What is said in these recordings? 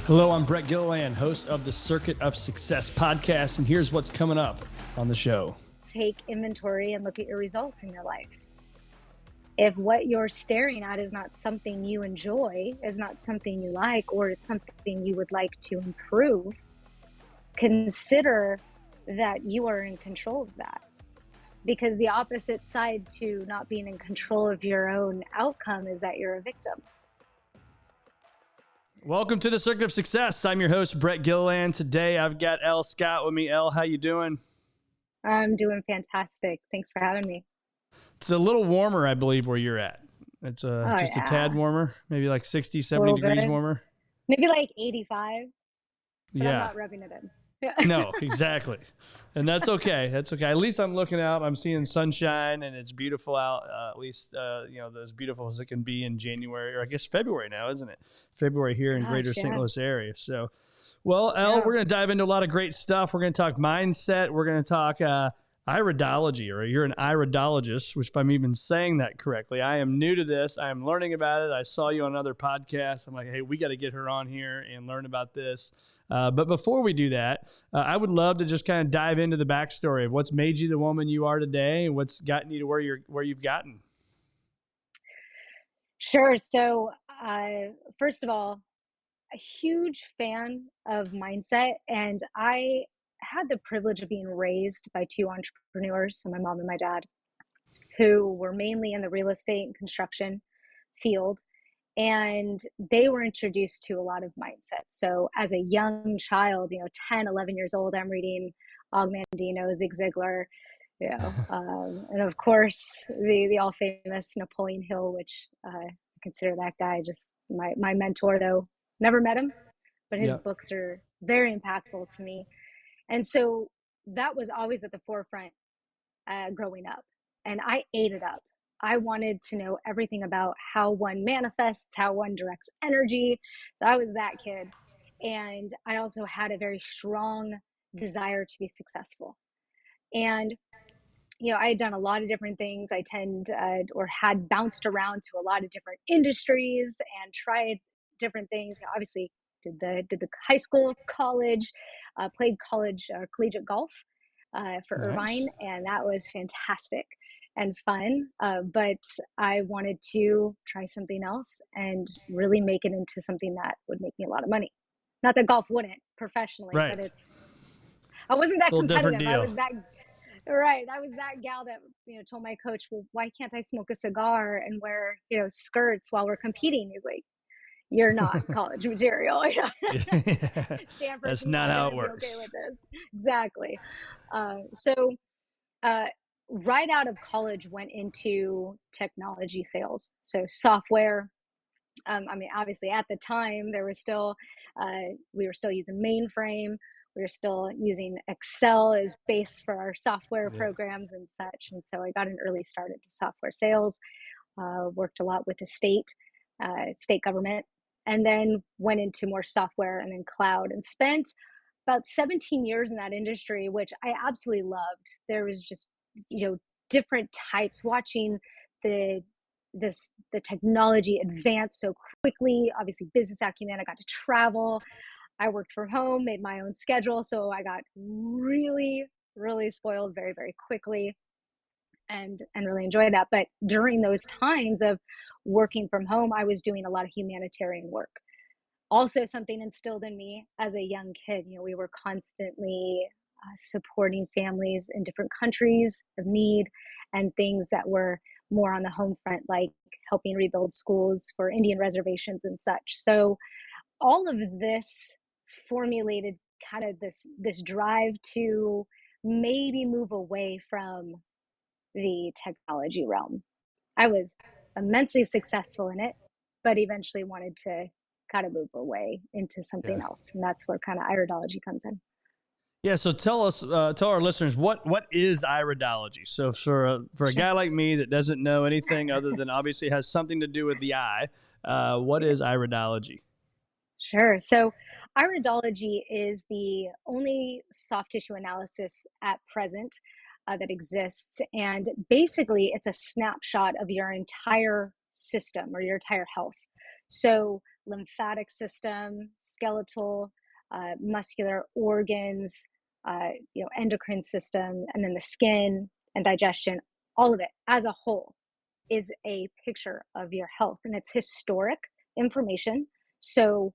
Hello, I'm Brett Gilliland, host of the Circuit of Success podcast, and here's what's coming up on the show. Take inventory and look at your results in your life. If what you're staring at is not something you enjoy, is not something you like, or it's something you would like to improve, consider that you are in control of that. Because the opposite side to not being in control of your own outcome is that you're a victim. Welcome to the Circuit of Success. I'm your host, Brett Gilliland. Today, I've got Elle Scott with me. Elle, how you doing? I'm doing fantastic. Thanks for having me. It's a little warmer, I believe, where you're at. It's a tad warmer, maybe like 60, 70 degrees warmer. Maybe like 85, but yeah. I'm not rubbing it in. No, exactly. And that's okay. That's okay. At least I'm looking out. I'm seeing sunshine and it's beautiful out. At least, as beautiful as it can be in January, or I guess February now, isn't it? February here in greater St. Louis area. So, well, Elle, we're going to dive into a lot of great stuff. We're going to talk mindset. We're going to talk iridology, or you're an iridologist, which if I'm even saying that correctly. I am new to this. I am learning about it. I saw you on other podcasts. I'm like, hey, we got to get her on here and learn about this. But before we do that, I would love to just kind of dive into the backstory of what's made you the woman you are today and what's gotten you to where you've gotten. Sure. So, first of all, a huge fan of mindset, and I had the privilege of being raised by two entrepreneurs, so my mom and my dad, who were mainly in the real estate and construction field. And they were introduced to a lot of mindset. So as a young child, 10, 11 years old, I'm reading Og Mandino, Zig Ziglar, and of course the all famous Napoleon Hill, which I consider that guy just my mentor, though never met him, but his books are very impactful to me. And so that was always at the forefront growing up, and I ate it up. I wanted to know everything about how one manifests, how one directs energy. So I was that kid. And I also had a very strong desire to be successful. And, I had done a lot of different things. I had bounced around to a lot of different industries and tried different things. Obviously, did the high school, college, played collegiate golf for Irvine, and that was fantastic and fun, but I wanted to try something else and really make it into something that would make me a lot of money. Not that golf wouldn't professionally, right. But I wasn't that competitive. I was that gal that told my coach, well, why can't I smoke a cigar and wear skirts while we're competing? He's like, you're not college material. Stanford, that's not how it works. Okay with this. Exactly. Right out of college, went into technology sales. So software. Obviously at the time there was still, we were still using mainframe. We were still using Excel as base for our software programs and such. And so I got an early start into software sales, worked a lot with the state government, and then went into more software and then cloud, and spent about 17 years in that industry, which I absolutely loved. There was just different types, watching the technology advance so quickly. Obviously business acumen, I got to travel, I worked from home, made my own schedule, so I got really, really spoiled very, very quickly, and really enjoyed that. But during those times of working from home, I was doing a lot of humanitarian work. Also, something instilled in me as a young kid. We were constantly supporting families in different countries of need, and things that were more on the home front, like helping rebuild schools for Indian reservations and such. So all of this formulated kind of this drive to maybe move away from the technology realm. I was immensely successful in it, but eventually wanted to kind of move away into something else. And that's where kind of iridology comes in. Yeah. So tell our listeners, what is iridology? So for a guy like me that doesn't know anything other than obviously has something to do with the eye, what is iridology? Sure. So iridology is the only soft tissue analysis at present that exists. And basically it's a snapshot of your entire system or your entire health. So lymphatic system, skeletal, muscular organs, endocrine system, and then the skin and digestion, all of it as a whole is a picture of your health, and it's historic information. So,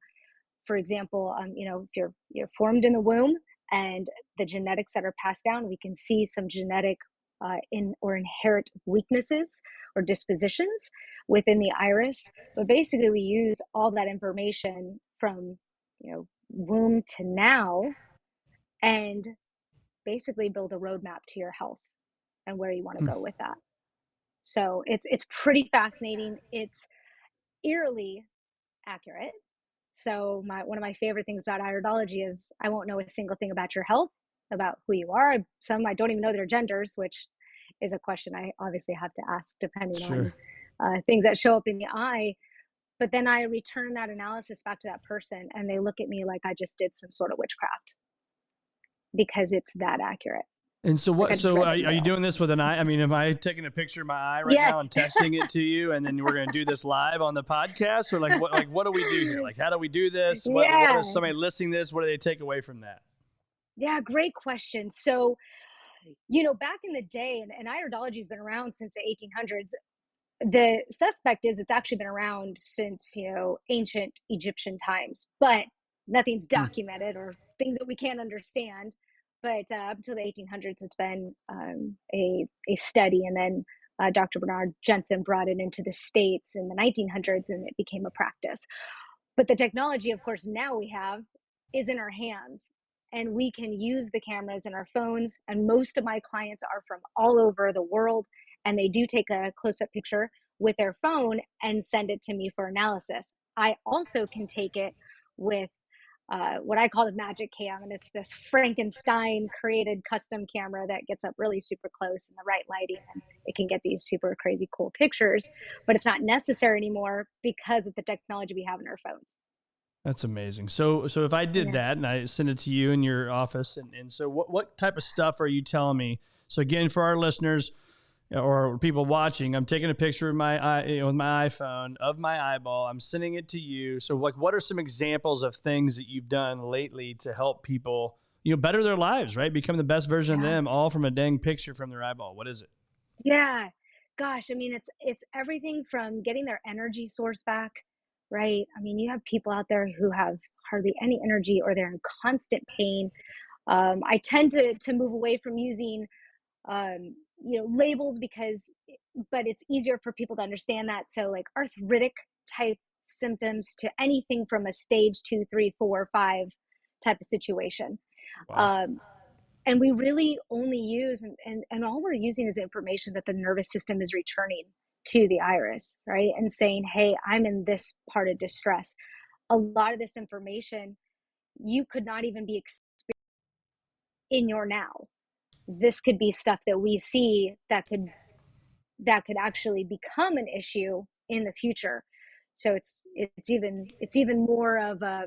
for example, if you're formed in the womb, and the genetics that are passed down, we can see some genetic or inherent weaknesses or dispositions within the iris. But basically, we use all that information from womb to now, and basically build a roadmap to your health and where you want to Hmm. go with that. So it's pretty fascinating. It's eerily accurate. So one of my favorite things about iridology is I won't know a single thing about your health, about who you are. Some I don't even know their genders, which is a question I obviously have to ask depending Sure. on things that show up in the eye. But then I return that analysis back to that person, and they look at me like I just did some sort of witchcraft because it's that accurate. And so Like what? I just So read are, their are you mail. doing this with an eye? I mean, am I taking a picture of my eye right Yeah. now and testing it to you, and then we're going to do this live on the podcast, or like what? Like what do we do here? Like how do we do this? What is Yeah. somebody listening to this? What do they take away from that? Yeah, great question. So, back in the day, and iridology's been around since the 1800s. The suspect is it's actually been around since, ancient Egyptian times, but nothing's Hmm. documented or things that we can't understand. But up until the 1800s, it's been a study. And then Dr. Bernard Jensen brought it into the States in the 1900s, and it became a practice. But the technology, of course, now we have is in our hands, and we can use the cameras in our phones. And most of my clients are from all over the world, and they do take a close up picture with their phone and send it to me for analysis. I also can take it with what I call the magic cam, and it's this Frankenstein created custom camera that gets up really super close in the right lighting, and it can get these super crazy cool pictures. But it's not necessary anymore because of the technology we have in our phones. That's amazing. So if I did Yeah. that and I send it to you in your office, and so what type of stuff are you telling me? So again, for our listeners or people watching, I'm taking a picture of my eye, with my iPhone of my eyeball. I'm sending it to you. So like, what are some examples of things that you've done lately to help people, better their lives, right? Become the best version of Yeah. them, all from a dang picture from their eyeball. What is it? Yeah. Gosh, I mean, it's everything from getting their energy source back, right? I mean, you have people out there who have hardly any energy, or they're in constant pain. I tend to move away from using labels but it's easier for people to understand that. So like arthritic type symptoms to anything from a stage 2, 3, 4, 5 type of situation. Wow. Um, and we really only use, and all we're using is information that the nervous system is returning to the iris, right? And saying, hey, I'm in this part of distress. A lot of this information you could not even be in your now. This could be stuff that we see that could actually become an issue in the future. So it's even more of a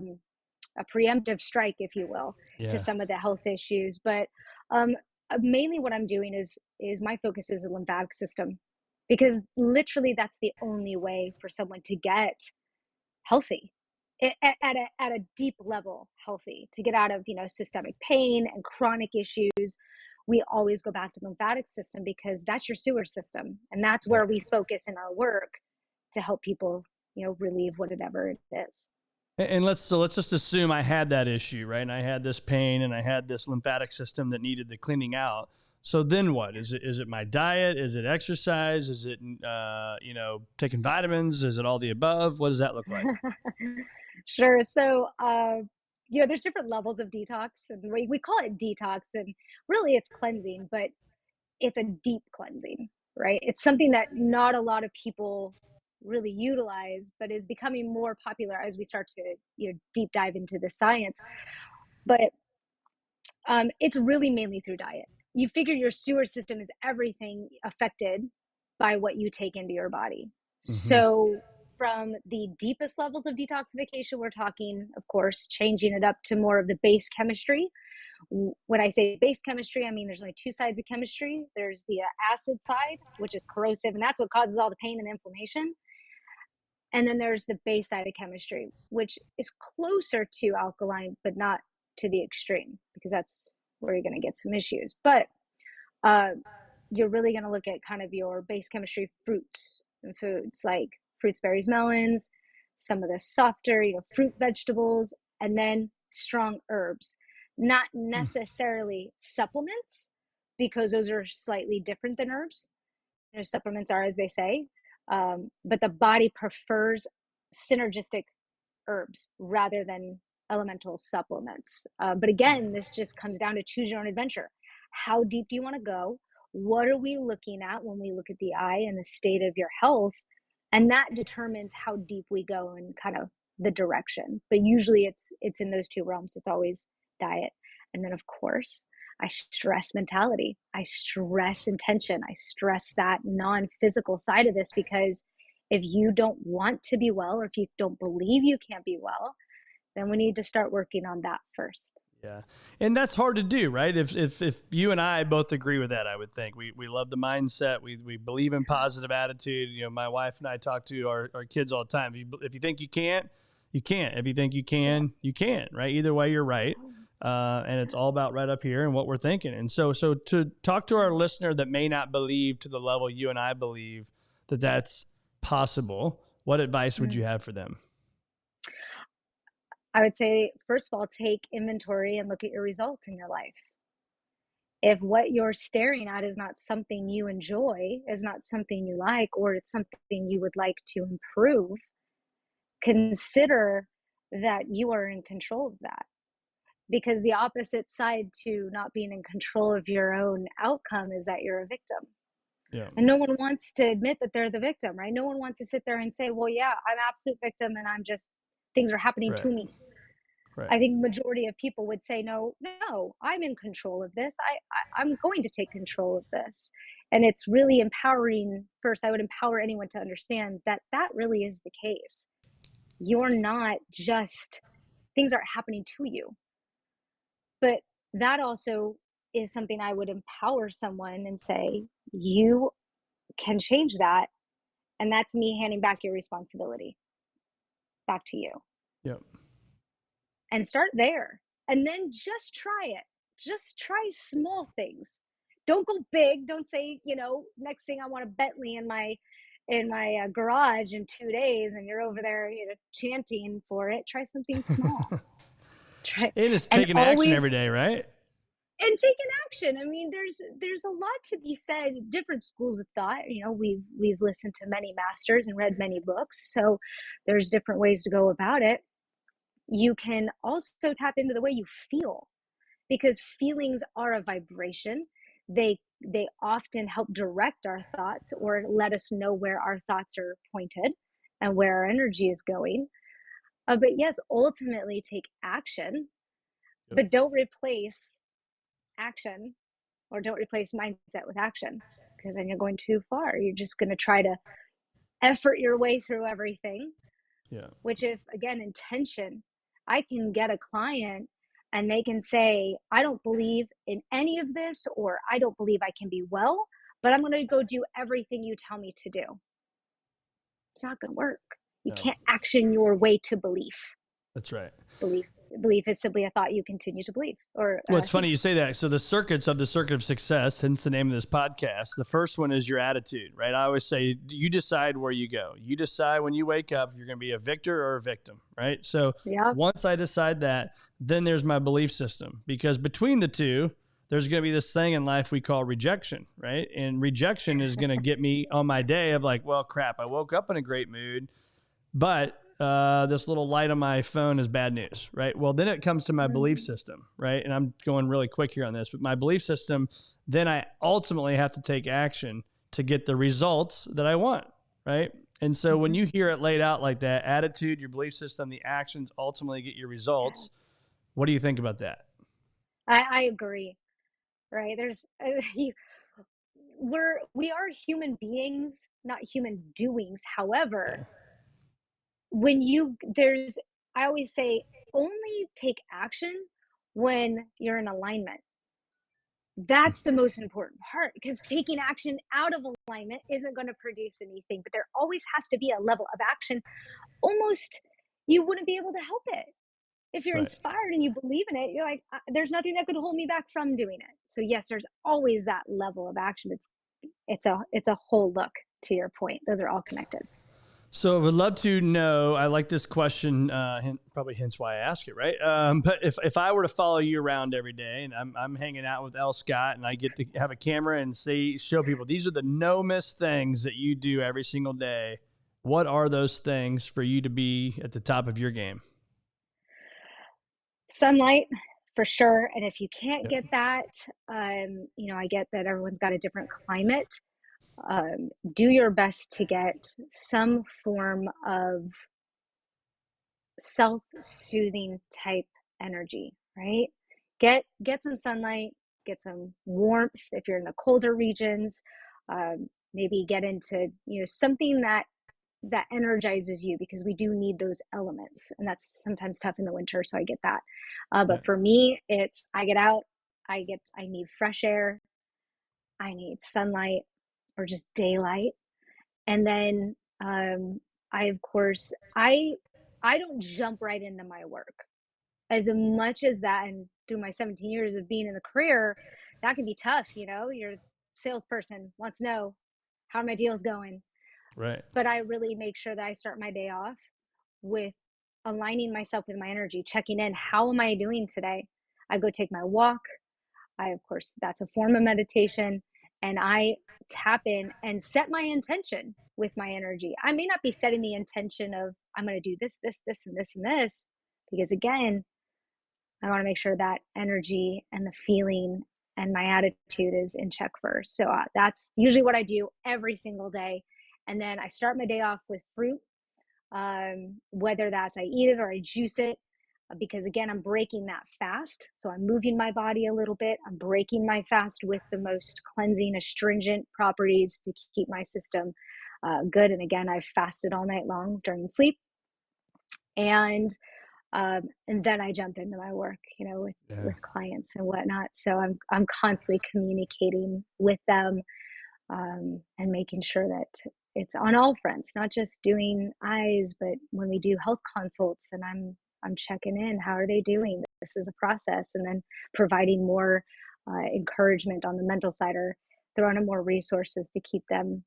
preemptive strike, if you will, to Yeah. some of the health issues. But um, mainly, what I'm doing is my focus is the lymphatic system, because literally that's the only way for someone to get healthy at a deep level, healthy, to get out of systemic pain and chronic issues. We always go back to the lymphatic system because that's your sewer system, and that's Yeah. where we focus in our work to help people relieve whatever it is. And let's just assume I had that issue, right? And I had this pain and I had this lymphatic system that needed the cleaning out. So then what? Is it my diet? Is it exercise? Is it taking vitamins? Is it all the above? What does that look like? Sure. So, there's different levels of detox, and we call it detox, and really it's cleansing, but it's a deep cleansing, right? It's something that not a lot of people really utilize, but is becoming more popular as we start to deep dive into the science. But it's really mainly through diet. You figure your sewer system is everything affected by what you take into your body. Mm-hmm. So, from the deepest levels of detoxification, we're talking, of course, changing it up to more of the base chemistry. When I say base chemistry, I mean there's only two sides of chemistry. There's the acid side, which is corrosive, and that's what causes all the pain and inflammation. And then there's the base side of chemistry, which is closer to alkaline, but not to the extreme, because that's where you're going to get some issues. But uh, you're really going to look at kind of your base chemistry fruits and foods like fruits, berries, melons, some of the softer, fruit, vegetables, and then strong herbs. Not necessarily supplements, because those are slightly different than herbs. Supplements are, as they say, but the body prefers synergistic herbs rather than elemental supplements. But again, this just comes down to choose your own adventure. How deep do you want to go? What are we looking at when we look at the eye and the state of your health? And that determines how deep we go and kind of the direction. But usually it's in those two realms. It's always diet. And then, of course, I stress mentality. I stress intention. I stress that non-physical side of this, because if you don't want to be well, or if you don't believe you can't be well, then we need to start working on that first. Yeah. And that's hard to do, right? If you and I both agree with that, I would think we love the mindset. We believe in positive attitude. My wife and I talk to our kids all the time. If you think you can't, you can't. If you think you can, you can, right? Either way, you're right. And it's all about right up here and what we're thinking. And so to talk to our listener that may not believe to the level you and I believe that that's possible, what advice would you have for them? I would say, first of all, take inventory and look at your results in your life. If what you're staring at is not something you enjoy, is not something you like, or it's something you would like to improve, consider that you are in control of that. Because the opposite side to not being in control of your own outcome is that you're a victim. Yeah. And no one wants to admit that they're the victim, right? No one wants to sit there and say, well, yeah, I'm absolute victim and things are happening to me. Right. I think majority of people would say, no, I'm in control of this. I'm going to take control of this. And it's really empowering. First, I would empower anyone to understand that that really is the case. You're not just, things aren't happening to you. But that also is something I would empower someone and say, you can change that. And that's me handing back your responsibility back to you. Yep. And start there. And then just try it. Just try small things. Don't go big. Don't say, next thing I want a Bentley in my garage in 2 days, and you're over there, chanting for it. Try something small. And it's taking action every day, right? And taking action. I mean, there's a lot to be said. Different schools of thought. We've listened to many masters and read many books, so there's different ways to go about it. You can also tap into the way you feel, because feelings are a vibration. They often help direct our thoughts, or let us know where our thoughts are pointed and where our energy is going. But yes, ultimately take action, but don't replace action, or don't replace mindset with action, because then you're going too far. You're just going to try to effort your way through everything. Yeah. Which, if again, intention, I can get a client and they can say, I don't believe in any of this, or I don't believe I can be well, but I'm going to go do everything you tell me to do. It's not going to work. You can't action your way to belief. That's right. Belief is simply a thought you continue to believe. Well, it's funny you say that. So the circuit of success, hence the name of this podcast. The first one is your attitude, right? I always say you decide where you go. You decide when you wake up if you're going to be a victor or a victim, right? So once I decide that, then there's my belief system, because between the two, there's going to be this thing in life we call rejection, right? And rejection is going to get me on my day of like, well, crap, I woke up in a great mood, but this little light on my phone is bad news, right? Well, then it comes to my belief system, right? And I'm going really quick here on this, but my belief system, then I ultimately have to take action to get the results that I want, right? And so when you hear it laid out like that, attitude, your belief system, the actions ultimately get your results. What do you think about that? I agree, right? We are human beings, not human doings. However, I always say, only take action when you're in alignment. That's the most important part, because taking action out of alignment isn't going to produce anything, but there always has to be a level of action. Almost you wouldn't be able to help it. If you're Right. inspired and you believe in it, you're like, there's nothing that could hold me back from doing it. So yes, there's always that level of action. It's a whole look, to your point. Those are all connected. So I would love to know. I like this question, probably hence why I ask it, right? But if I were to follow you around every day, and I'm hanging out with Elle Scott, and I get to have a camera and show people these are the no miss things that you do every single day, what are those things for you to be at the top of your game? Sunlight, for sure. And if you can't Yep. get that, I get that everyone's got a different climate. Do your best to get some form of self-soothing type energy, right? Get some sunlight, get some warmth if you're in the colder regions. Maybe get into something that energizes you, because we do need those elements, and that's sometimes tough in the winter, so I get that. But Right. for me, it's I get out, I need fresh air, I need sunlight, or just daylight. And then I of course I don't jump right into my work as much as that. And through my 17 years of being in the career, that can be tough. Your salesperson wants to know, how are my deals going? Right. But I really make sure that I start my day off with aligning myself with my energy, checking in. How am I doing today? I go take my walk. Of course, that's a form of meditation. And I tap in and set my intention with my energy. I may not be setting the intention of, I'm going to do this, this, and this, and this, because again, I want to make sure that energy and the feeling and my attitude is in check first. So that's usually what I do every single day. And then I start my day off with fruit, whether that's I eat it or I juice it, because again, I'm breaking that fast. So I'm moving my body a little bit. I'm breaking my fast with the most cleansing, astringent properties to keep my system good. And again, I've fasted all night long during sleep. And then I jump into my work, Yeah. with clients and whatnot. So I'm constantly communicating with them, and making sure that it's on all fronts, not just doing eyes, but when we do health consults, and I'm checking in, how are they doing? This is a process, and then providing more encouragement on the mental side, or throwing in more resources to keep them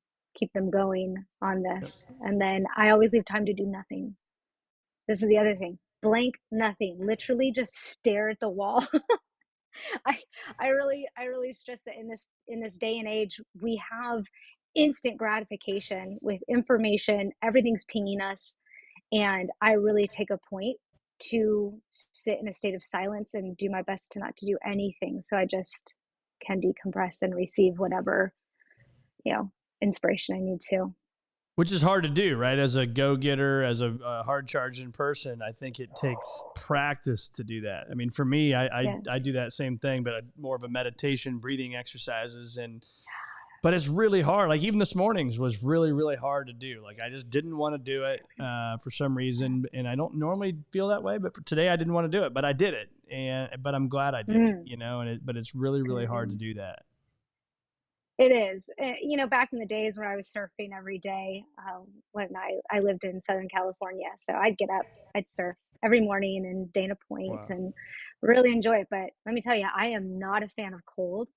going on Yep. this. And then I always leave time to do nothing. This is the other thing. Blank nothing. Literally just stare at the wall. I I really stress that in this day and age, we have instant gratification with information. Everything's pinging us, and I really take a point to sit in a state of silence and do my best to not to do anything, so I just can decompress and receive whatever, inspiration I need to. Which is hard to do, right? As a go-getter, as a hard charging person, I think it takes practice to do that. I mean, for me, I Yes. do that same thing, but more of a meditation, breathing exercises, and but it's really hard. Like even this morning's was really, really hard to do. Like I just didn't want to do it for some reason, and I don't normally feel that way, but for today I didn't want to do it, but I did it, and but I'm glad I did it, Mm, but it's really, really hard to good. do that. It is. Back in the days when I was surfing every day, when I lived in Southern California, so I'd get up, I'd surf every morning in Dana Point Wow. and really enjoy it. But let me tell you, I am not a fan of cold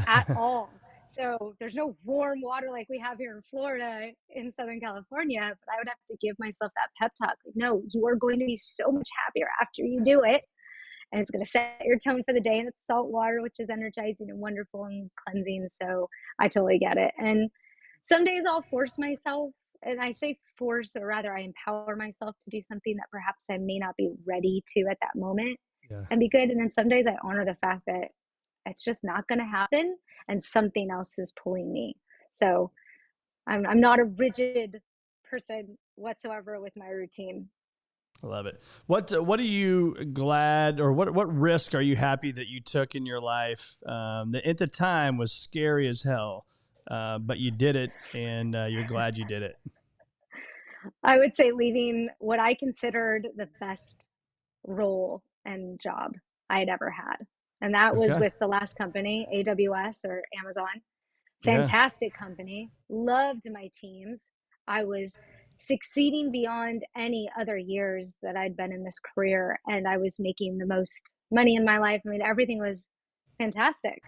at all. So there's no warm water like we have here in Florida, in Southern California. But I would have to give myself that pep talk. Like, no, you are going to be so much happier after you do it, and it's going to set your tone for the day. And it's salt water, which is energizing and wonderful and cleansing. So I totally get it. And some days I'll force myself, and I say force, or rather I empower myself to do something that perhaps I may not be ready to at that moment, Yeah. and be good. And then some days I honor the fact that it's just not going to happen, and something else is pulling me. So I'm not a rigid person whatsoever with my routine. I love it. What are you glad, or what risk are you happy that you took in your life that at the time was scary as hell, but you did it, and you're glad you did it? I would say leaving what I considered the best role and job I had ever had. And that was Okay. with the last company, AWS or Amazon. Yeah. Fantastic company. Loved my teams. I was succeeding beyond any other years that I'd been in this career, and I was making the most money in my life. I mean, everything was fantastic.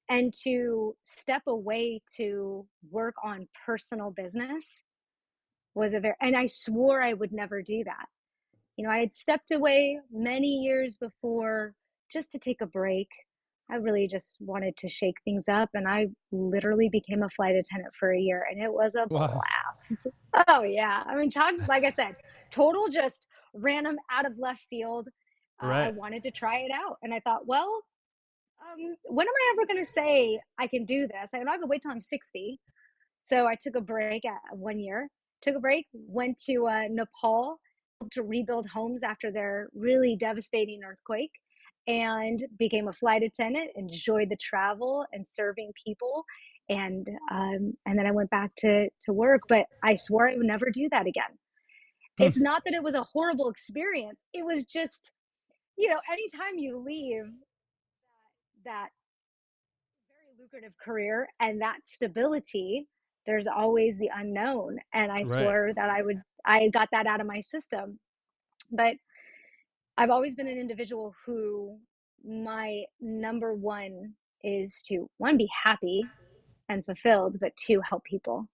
And to step away to work on personal business was a very, and I swore I would never do that. I had stepped away many years before just to take a break. I really just wanted to shake things up, and I literally became a flight attendant for a year, and it was a Wow. blast. Oh, yeah. I mean, talk like I said, total just random out of left field. I Right. wanted to try it out, and I thought, well, when am I ever gonna say I can do this? I'm not gonna wait till I'm 60. So I took a break at 1 year, took a break, went to, Nepal to rebuild homes after their really devastating earthquake, and became a flight attendant, enjoyed the travel and serving people, and then I went back to work, but I swore I would never do that again. Hmm. It's not that it was a horrible experience, it was just, anytime you leave that very lucrative career and that stability, there's always the unknown. And I Right. swore that I got that out of my system. But I've always been an individual who my number one is to one, be happy and fulfilled, but two, help people.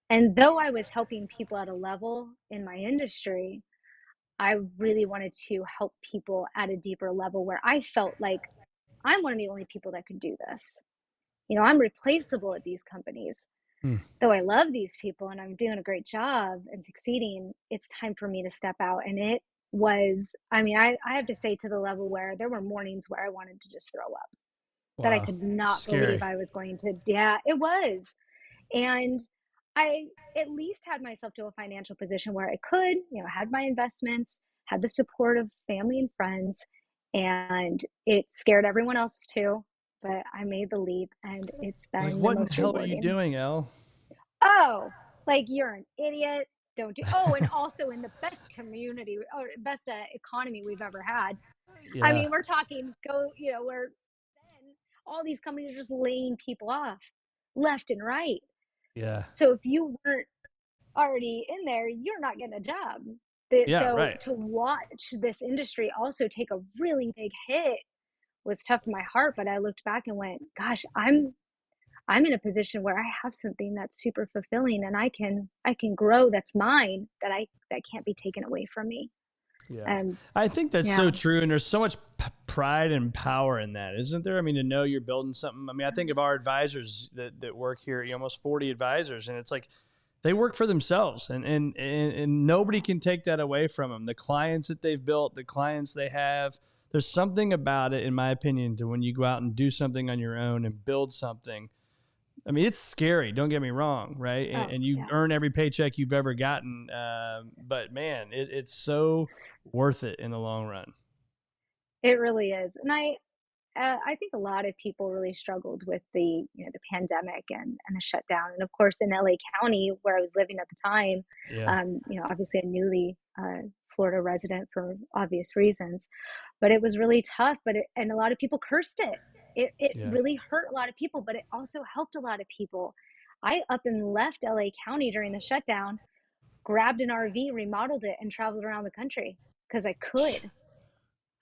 And though I was helping people at a level in my industry, I really wanted to help people at a deeper level where I felt like I'm one of the only people that could do this. I'm replaceable at these companies. Hmm. Though I love these people and I'm doing a great job and succeeding, it's time for me to step out. And it was, I mean, I have to say, to the level where there were mornings where I wanted to just throw up, that I Wow. could not believe Scary. I was going to, yeah, it was. And I at least had myself to a financial position where I could, had my investments, had the support of family and friends, and it scared everyone else too. But I made the leap and it's Like, been the what in the most hell are you rewarding. doing, Elle? Oh, like you're an idiot. Don't do. Oh, and also in the best community or best economy we've ever had. I Yeah. mean, we're talking go, where then all these companies are just laying people off left and right. Yeah. So if you weren't already in there, you're not getting a job. Yeah. So Right. to watch this industry also take a really big hit was tough in my heart. But I looked back and went, gosh, I'm in a position where I have something that's super fulfilling and I can grow, that's mine, that can't be taken away from me. Yeah. And I think that's yeah. so true. And there's so much pride and power in that, isn't there? I mean, to know you're building something. I mean, I think of our advisors that work here, almost 40 advisors, and it's like they work for themselves and nobody can take that away from them. The clients that they've built, the clients they have, there's something about it, in my opinion, to when you go out and do something on your own and build something. I mean, it's scary. Don't get me wrong, right? Oh, And you yeah. earn every paycheck you've ever gotten, but man, it's so worth it in the long run. It really is. And I think a lot of people really struggled with the pandemic and the shutdown. And of course, in LA County, where I was living at the time, Yeah, obviously a newly Florida resident for obvious reasons, but it was really tough. And a lot of people cursed it. It yeah. really hurt a lot of people, but it also helped a lot of people. I up and left LA County during the shutdown, grabbed an RV, remodeled it, and traveled around the country because I could.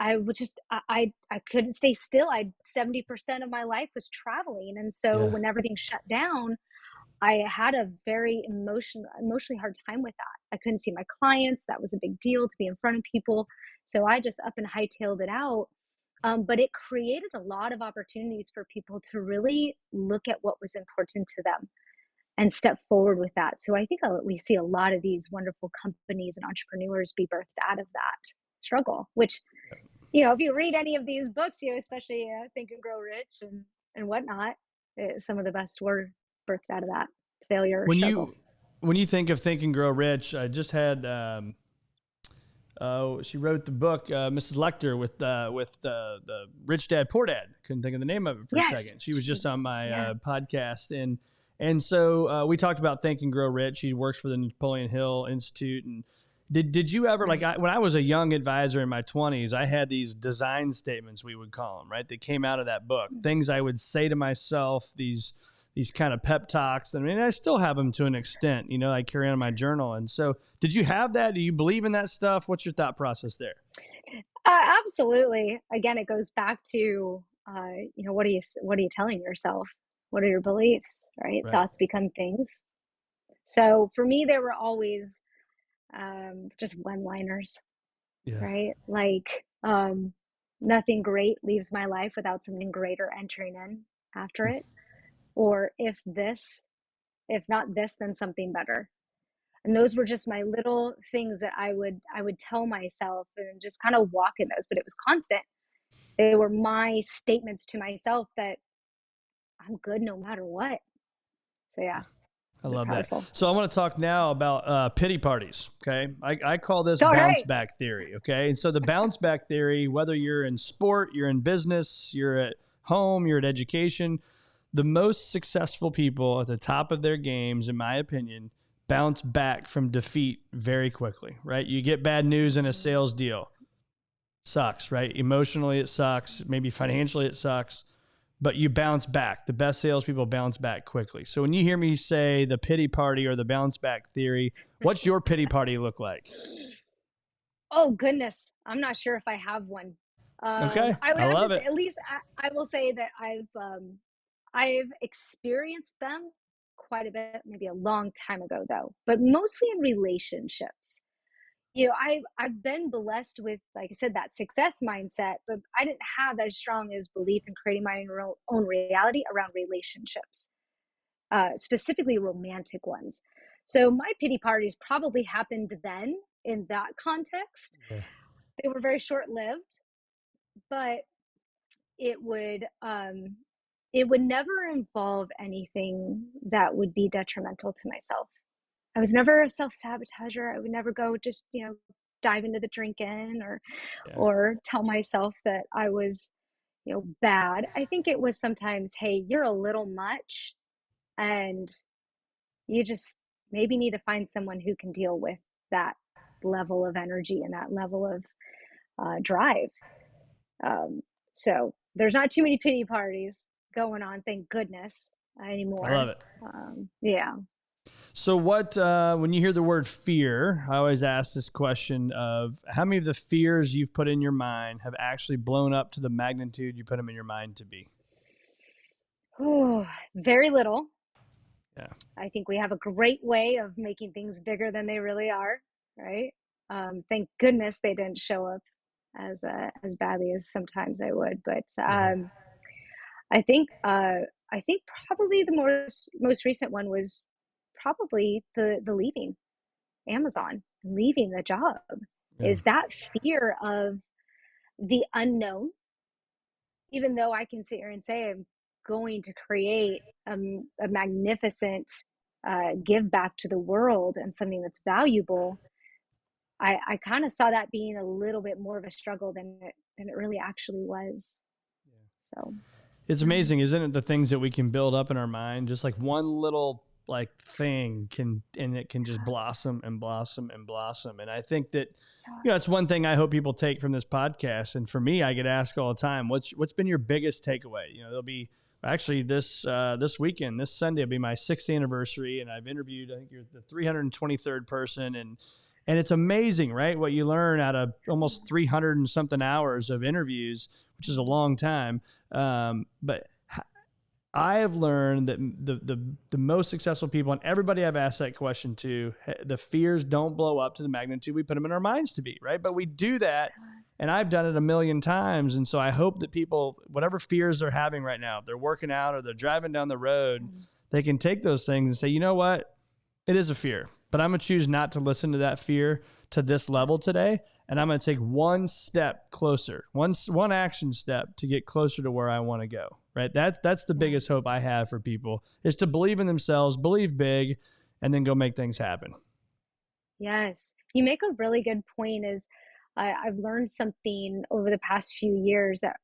I would just I couldn't stay still. I 70% of my life was traveling, and so Yeah, when everything shut down, I had a very emotionally hard time with that. I couldn't see my clients. That was a big deal to be in front of people. So I just up and hightailed it out. But it created a lot of opportunities for people to really look at what was important to them and step forward with that. So I think we see a lot of these wonderful companies and entrepreneurs be birthed out of that struggle, which if you read any of these books, especially Think and Grow Rich and whatnot, some of the best were birthed out of that failure or when struggle. you think of Think and Grow Rich, I just had she wrote the book, Mrs. Lecter, with the Rich Dad Poor Dad. Couldn't think of the name of it for a Yes, second. She was just on my yeah, podcast, and so we talked about Think and Grow Rich. She works for the Napoleon Hill Institute, and Did you ever Nice. when I was a young advisor in my 20s, I had these design statements, we would call them, right? That came out of that book. Things I would say to myself, these kind of pep talks. I mean, I still have them to an extent, I carry on in my journal. And so, did you have that? Do you believe in that stuff? What's your thought process there? Absolutely. Again, it goes back to what are you telling yourself? What are your beliefs? Right? Right. Thoughts become things. So for me, they were always just one-liners, Yeah. right? Like nothing great leaves my life without something greater entering in after it. Or if not this, then something better. And those were just my little things that I would tell myself and just kind of walk in those, but it was constant. They were my statements to myself that I'm good no matter what. So yeah, I they're love that. powerful. So I want to talk now about pity parties. Okay, I call this All bounce right. back theory. Okay, and so the bounce back theory, whether you're in sport, you're in business, you're at home, you're at education, the most successful people at the top of their games, in my opinion, bounce back from defeat very quickly. Right? You get bad news in a sales deal, sucks. Right? Emotionally, it sucks. Maybe financially, it sucks, but you bounce back. The best salespeople bounce back quickly. So when you hear me say the pity party or the bounce back theory, what's your pity party look like? Oh goodness, I'm not sure if I have one. Okay, I would I have to love say it. at least I will say that I've experienced them quite a bit, maybe a long time ago though, but mostly in relationships. I've been blessed with, like I said, that success mindset, but I didn't have as strong as belief in creating my own reality around relationships, specifically romantic ones. So my pity parties probably happened then in that context. Yeah. They were very short lived, but it would um, it would never involve anything that would be detrimental to myself. I was never a self sabotager. I would never go just dive into the drinking Yeah. or tell myself that I was bad. I think it was sometimes, hey, you're a little much, and you just maybe need to find someone who can deal with that level of energy and that level of drive. Um, so there's not too many pity parties going on, thank goodness, I love anymore. it. Yeah. So what, when you hear the word fear, I always ask this question of how many of the fears you've put in your mind have actually blown up to the magnitude you put them in your mind to be? Ooh, very little. Yeah. I think we have a great way of making things bigger than they really are, right? Thank goodness they didn't show up as badly as sometimes I would. But Uh-huh. I think I think probably the most recent one was probably the leaving Amazon, leaving the job. Yeah. Is that fear of the unknown? Even though I can sit here and say I'm going to create a magnificent give back to the world and something that's valuable, I kind of saw that being a little bit more of a struggle than it really actually was. So, It's yeah. amazing, isn't it? The things that we can build up in our mind, just like one little thing can, and it can just blossom and blossom and blossom. And I think that, that's one thing I hope people take from this podcast. And for me, I get asked all the time, what's been your biggest takeaway? There'll be actually this weekend, this Sunday will be my 6th anniversary. And I've interviewed, I think you're the 323rd person. And it's amazing, right? What you learn out of almost 300 and something hours of interviews, which is a long time. But I have learned that the most successful people, and everybody I've asked that question to, the fears don't blow up to the magnitude we put them in our minds to be, right? But we do that, and I've done it a million times. And so I hope that people, whatever fears they're having right now, if they're working out or they're driving down the road, they can take those things and say, you know what? It is a fear, but I'm going to choose not to listen to that fear to this level today. And I'm going to take one step closer, one action step to get closer to where I want to go. Right. That's the biggest hope I have for people, is to believe in themselves, believe big, and then go make things happen. Yes, you make a really good point. Is I've learned something over the past few years that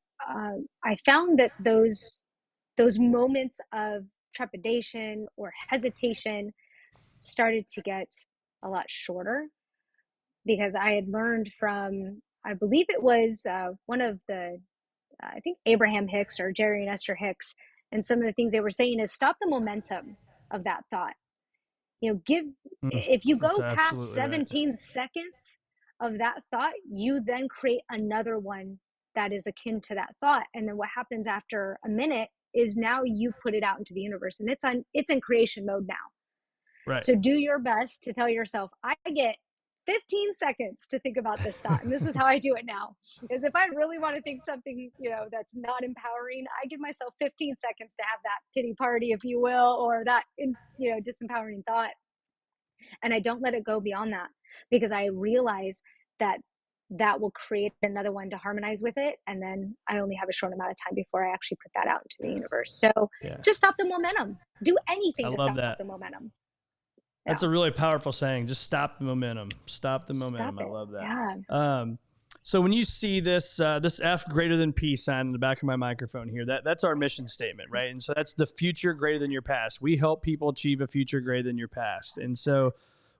I found that those moments of trepidation or hesitation started to get a lot shorter because I had learned from, I believe it was one of the, I think Abraham Hicks or Jerry and Esther Hicks, and some of the things they were saying is stop the momentum of that thought. Give, Mm, if you that's go past absolutely right. 17 seconds of that thought, you then create another one that is akin to that thought. And then what happens after a minute is now you put it out into the universe, and it's in creation mode now. Right. So do your best to tell yourself, I get 15 seconds to think about this thought. And this is how I do it now. Is if I really want to think something, that's not empowering, I give myself 15 seconds to have that pity party, if you will, or that, disempowering thought. And I don't let it go beyond that, because I realize that that will create another one to harmonize with it. And then I only have a short amount of time before I actually put that out into the universe. So Yeah. just stop the momentum. Do I anything to love stop that. the momentum. That's Yeah. a really powerful saying. Just stop the momentum. Stop the Stop momentum. I it. love that. Yeah. So when you see this F greater than P sign in the back of my microphone here, that's our mission statement, right? And so that's the future greater than your past. We help people achieve a future greater than your past. And so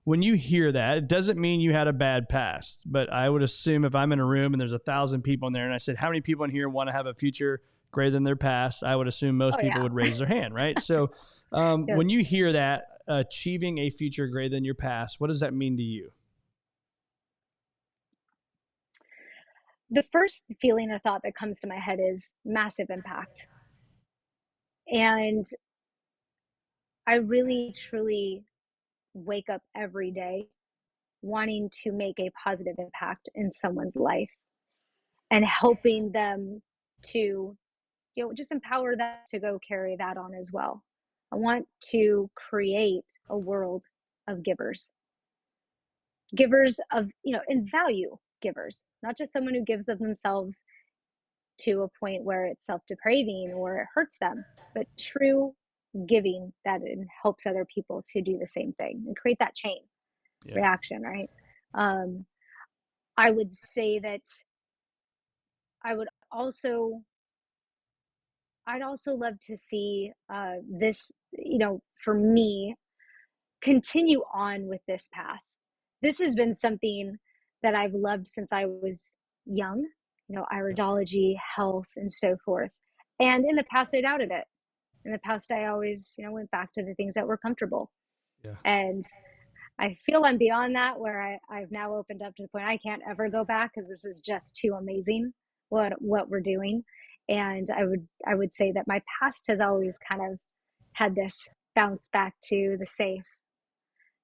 when you hear that, it doesn't mean you had a bad past, but I would assume if I'm in a room and there's 1,000 people in there and I said, how many people in here want to have a future greater than their past? I would assume most Oh, people yeah. would raise their hand, right? So Yes. when you hear that, achieving a future greater than your past, what does that mean to you? The first feeling or thought that comes to my head is massive impact. And I really, truly wake up every day wanting to make a positive impact in someone's life and helping them to, just empower them to go carry that on as well. I want to create a world of givers, givers of, in value givers, not just someone who gives of themselves to a point where it's self-depraving or it hurts them, but true giving that it helps other people to do the same thing and create that chain Yeah. reaction, right? Um, I would say that I would also I'd also love to see this, for me, continue on with this path. This has been something that I've loved since I was young, iridology, health, and so forth. And in the past, I doubted it. In the past, I always, went back to the things that were comfortable. Yeah. And I feel I'm beyond that, where I've now opened up to the point I can't ever go back, because this is just too amazing what we're doing. And I would say that my past has always kind of had this bounce back to the safe.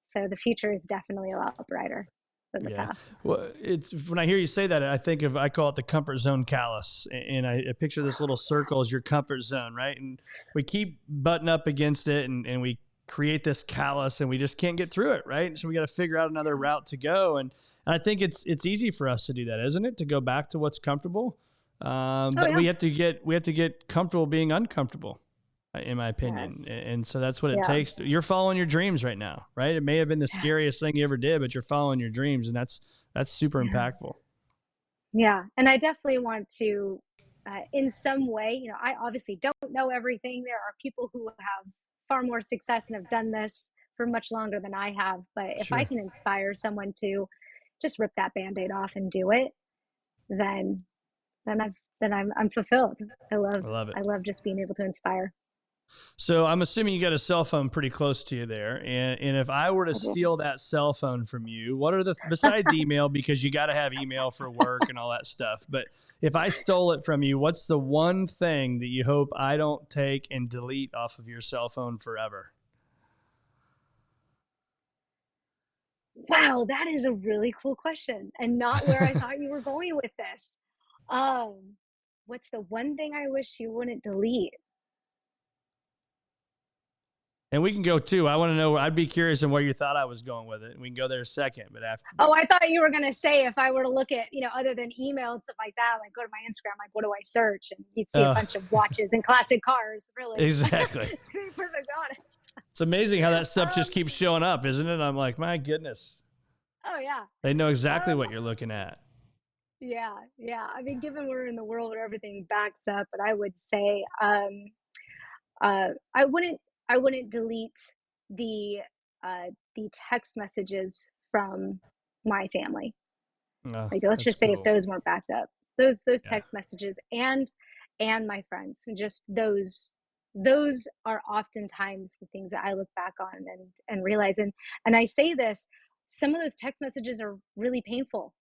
So the future is definitely a lot brighter than the Yeah. past. Well, it's when I hear you say that, I call it the comfort zone callus. And I picture this little circle as your comfort zone, right? And we keep butting up against it and we create this callus and we just can't get through it, right? So we got to figure out another route to go. And I think it's easy for us to do that, isn't it? To go back to what's comfortable. Oh But yeah. we have to get comfortable being uncomfortable, in my opinion. Yes. And so that's what it Yeah. takes. You're following your dreams right now, right? It may have been the scariest thing you ever did, but you're following your dreams, and that's super Yeah. impactful. Yeah. And I definitely want to, in some way, I obviously don't know everything. There are people who have far more success and have done this for much longer than I have. But if I Sure. can inspire someone to just rip that band-aid off and do it, then I'm fulfilled. I love I love it. I love just being able to inspire. So I'm assuming you got a cell phone pretty close to you there. And if I were to I do. steal that cell phone from you, what are besides email, because you got to have email for work and all that stuff. But if I stole it from you, what's the one thing that you hope I don't take and delete off of your cell phone forever? Wow, that is a really cool question, and not where I thought you were going with this. Um, what's the one thing I wish you wouldn't delete? And we can go too. I want to know. I'd be curious on where you thought I was going with it. And we can go there a second. But after, Oh, I thought you were gonna say, if I were to look at, other than email and stuff like that, like go to my Instagram, like what do I search? And you'd see a uh, bunch of watches and classic cars, really. To exactly. be perfectly honest. It's amazing how that stuff just Um, keeps showing up, isn't it? I'm like, my goodness, oh yeah. they know exactly Um, what you're looking at. yeah, yeah. I mean, given we're in the world where everything backs up, but I would say, uh, I wouldn't, I wouldn't delete the, the text messages from my family. Oh, Like, let's that's just say if cool. those weren't backed up, those Yeah. text messages and my friends, and just those are oftentimes the things that I look back on and realize. And I say this, some of those text messages are really painful.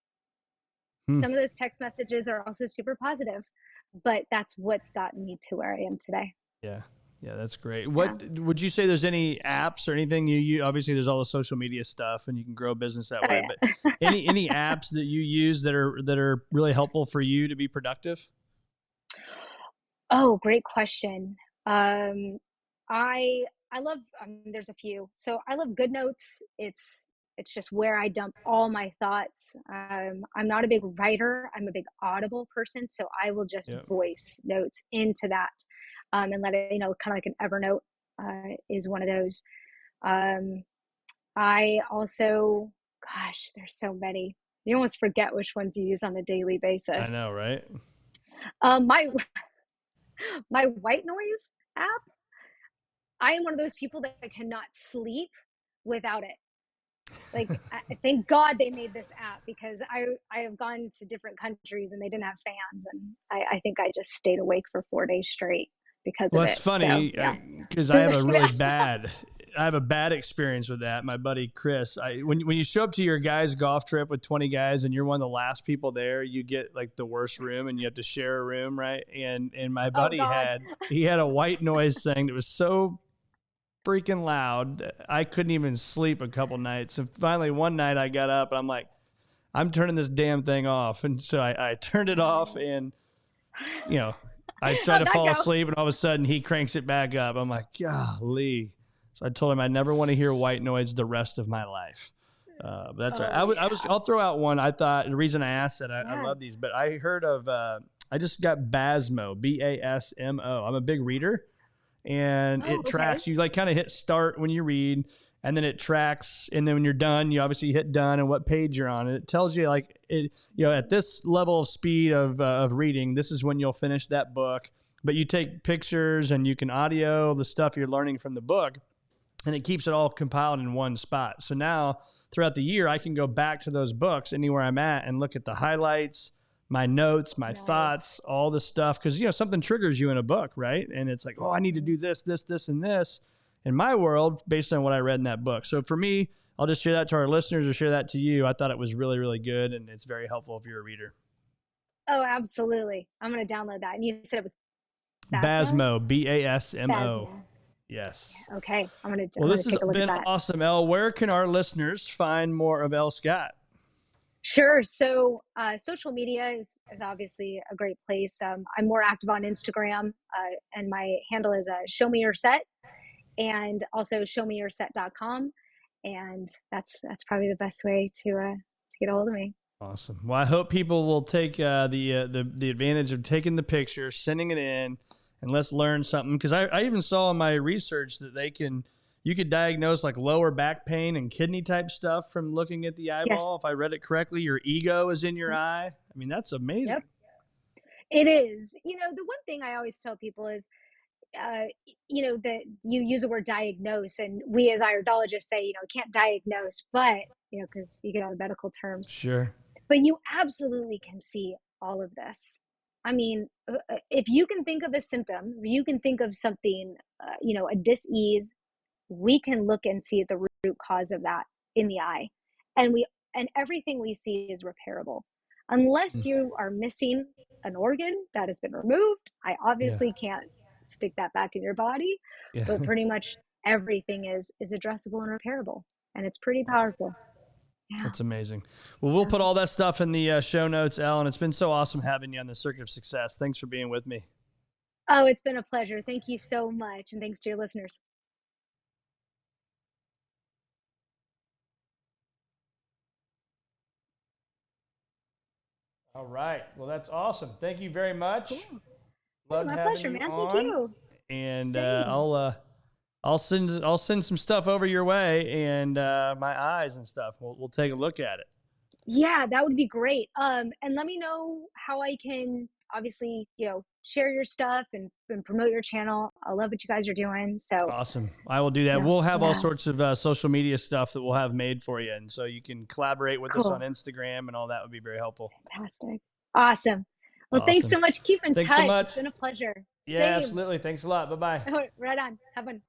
Hmm. Some of those text messages are also super positive, but that's what's gotten me to where I am today. Yeah. Yeah, that's great. Yeah. What would you say, there's any apps or anything you obviously there's all the social media stuff and you can grow a business that Oh way, but yeah. any apps that you use that are really helpful for you to be productive? Oh, great question. Um, I love, there's a few. So I love GoodNotes. It's just where I dump all my thoughts. I'm not a big writer. I'm a big audible person, so I will just Yep. voice notes into that, and let it, kind of like an Evernote, is one of those. Um, I also, gosh, there's so many. You almost forget which ones you use on a daily I basis. know, right? My my white noise app, I am one of those people that cannot sleep without it. Like, thank God they made this app, because I have gone to different countries and they didn't have fans, and I think I just stayed awake for 4 days straight because of Well, it's it. So funny yeah, because so there's that. I have a bad experience with that. My buddy Chris, when you show up to your guys' golf trip with 20 guys and you're one of the last people there, you get like the worst room and you have to share a room, right? And my Oh buddy God. he had a white noise thing that was so freaking loud. I couldn't even sleep a couple nights. And finally one night I got up and I'm like, I'm turning this damn thing off. And so I turned it off and you know, I try How'd to that fall go? asleep and all of a sudden he cranks it back up. I'm like, golly. So I told him I never want to hear white noise the rest of my life. But that's all right. Oh yeah. I'll throw out one. I thought the reason I asked that I Yeah. love these, but I heard of, I just got Basmo, Basmo. I'm a big reader and Oh, it okay. tracks you, like kind of hit start when you read and then it tracks, and then when you're done you obviously hit done and what page you're on, and it tells you like it, at this level of speed of reading, this is when you'll finish that book. But you take pictures and you can audio the stuff you're learning from the book, and it keeps it all compiled in one spot. So now throughout the year I can go back to those books anywhere I'm at and look at the highlights, my notes, my Nice. thoughts, all the stuff. Because something triggers you in a book, right? And it's like, oh, I need to do this, and this in my world based on what I read in that book. So for me, I'll just share that to our listeners or share that to you. I thought it was really, really good, and it's very helpful if you're a reader. Oh, absolutely. I'm gonna download that. And you said it was Basmo? Basmo, Basmo. Basmo. Yes. Okay. I'm Well, gonna this has take a look at been that. awesome, Elle. Where can our listeners find more of Elle Scott? Sure. So, social media is obviously a great place. I'm more active on Instagram, and my handle is Show Me Your Set, and also showmeyourset.com. And that's probably the best way to get a hold of me. Awesome. Well, I hope people will take the advantage of taking the picture, sending it in, and let's learn something. Because I even saw in my research that you could diagnose like lower back pain and kidney type stuff from looking at the eyeball. Yes. If I read it correctly, your ego is in your eye. I mean, that's amazing. Yep. It is. The one thing I always tell people is, that you use the word diagnose, and we as iridologists say, can't diagnose, but, because you get all the medical terms, Sure. but you absolutely can see all of this. I mean, if you can think of a symptom, you can think of something, a dis-ease, we can look and see the root cause of that in the eye. And everything we see is repairable. Unless Mm. you are missing an organ that has been removed, I Yeah. obviously can't stick that back in your body, Yeah. but pretty much everything is addressable and repairable, and it's pretty powerful. Yeah. That's amazing. Well, we'll put all that stuff in the show notes, Ellen. It's been so awesome having you on the Circuit of Success. Thanks for being with me. Oh, it's been a pleasure. Thank you so much, and thanks to your listeners. All right. Well, that's awesome. Thank you very much. Cool. Hey, Loved my having pleasure, you man. Thank on, you. and Same. I'll send some stuff over your way and my eyes and stuff. We'll take a look at it. Yeah, that would be great. And let me know how I can obviously, share your stuff and promote your channel. I love what you guys are doing. So Awesome. I will do that. yeah, We'll have all yeah, sorts of social media stuff that we'll have made for you. And so you can collaborate with us on cool. Instagram and all that would be very helpful. Fantastic. Awesome. Well, thanks Awesome. so much. Keep in Thanks so touch. much. It's been a pleasure. Yeah, Same. absolutely. Thanks a lot. Bye-bye. Right on. Have fun.